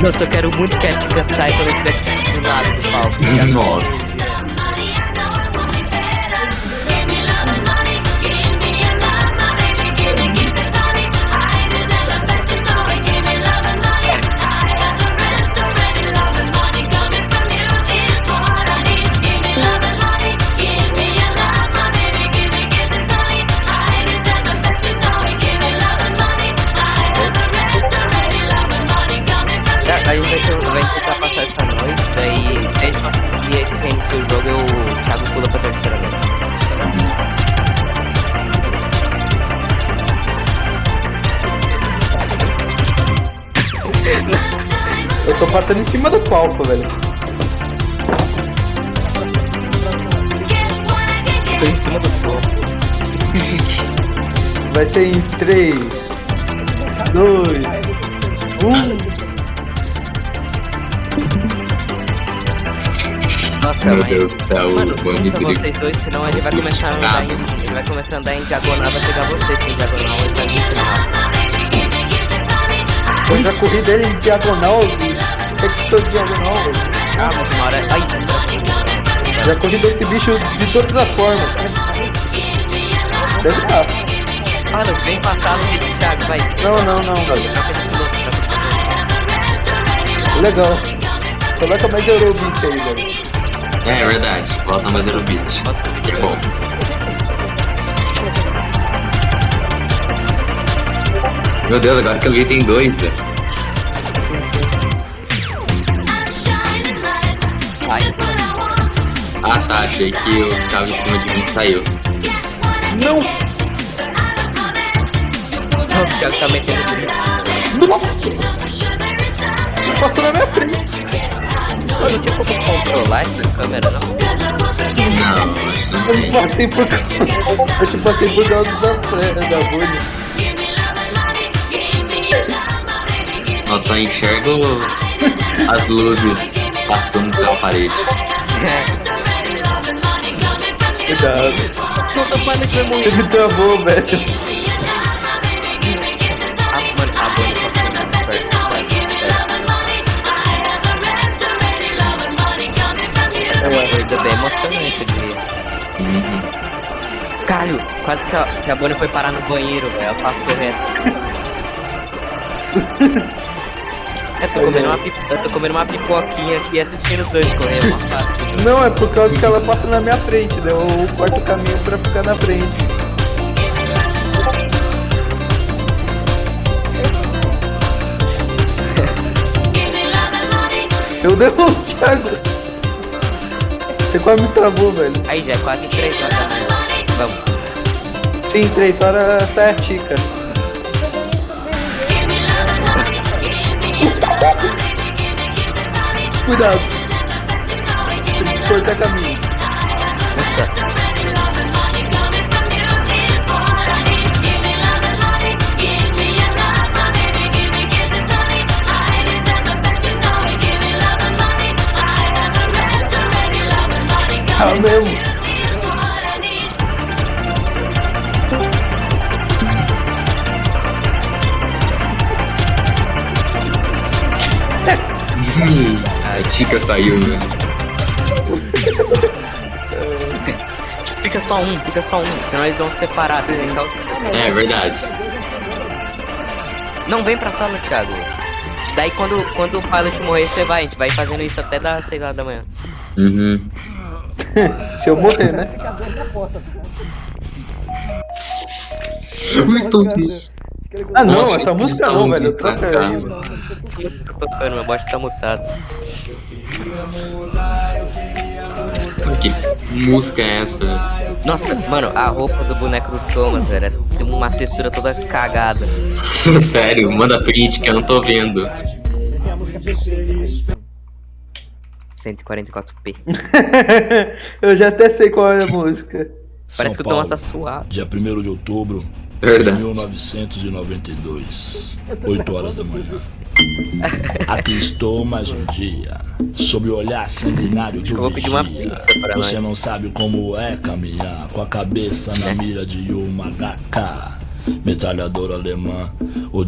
Nossa, eu quero muito que a Tika saia quando eu estiver do lado do palco. Nossa. A gente vai tentar passar essa noite, daí se a gente conseguir esse reinicio o jogo, o Thiago pula pra terceira vez. Eu tô passando em cima do palco, velho. Tô em cima do palco. Vai ser em 3, 2, 1. Nossa, Meu mas... Deus do céu, Mano, o Bunny junta vocês dois, senão ele vai começar a andar em diagonal, vai pegar você em diagonal, ele vai muito rápido. Eu já corri dele em diagonal, eu que sou de diagonal, velho. Ah, mas uma hora... Ai, Já corri desse bicho de todas as formas. Deve estar. mano, vem passar no vídeo, Thiago, vai. Não, velho. Legal. Coloca mais Eurobeat aí, velho. É verdade, volta mais Eurobeat. É bom. Meu Deus, agora que eu vi tem 2, velho. Ah tá, achei que eu tava em cima de mim e saiu. Não! Nossa, o Thiago tá metendo tudo. Nossa! Ele passou na minha frente. Eu não tinha como controlar essa câmera, não? Não, acho que não Eu tem. passei por... Eu te passei por causa da bolha. Nossa, só enxergo as luzes passando pela parede. Cuidado. Nossa, mano, que vai morrer. Você me travou, velho. Ah, mano, a bolha passou perto. É uma coisa bem emocionante de... Caralho, quase que a Bonnie foi parar no banheiro, velho. Ela passou reto. Eu tô comendo uma pipoquinha aqui e assistindo os dois correr, é uma fácil. Não, é por causa que ela passa na minha frente. Deu o quarto caminho pra ficar na frente. Eu devo o Thiago. Você quase me travou, velho. Aí já é quase 3 horas da manhã. Vamos. Sim, 3 horas sai a Tica. Cuidado. Tem que cortar caminho. Nossa. Ah, mesmo. A Tica saiu, né? Fica só um, senão eles vão se separar. É verdade. Não vem pra sala, Thiago. Daí quando o pilot morrer, você vai. A gente vai fazendo isso até das 6 horas da manhã. Uhum. Se eu morrer, né? Muito isso. Ah, não, Nossa, essa música não, velho. Troca aí. Isso que eu tô tocando, meu bot tá mutado. Que música é essa? Nossa, mano, a roupa do boneco do Thomas, velho, tem uma textura toda cagada. Sério, manda print que eu não tô vendo. 144p. Eu já até sei qual é a música. Parece que o Thomas tá suado. Dia 1º de outubro de Verdade. 1992, 8 horas da manhã. Aqui estou mais um dia, sob o olhar sanguinário do eu vou pedir uma vigia. pizza pra Você nós. não sabe como é caminhar com a cabeça na mira de uma HK, metralhadora alemã, o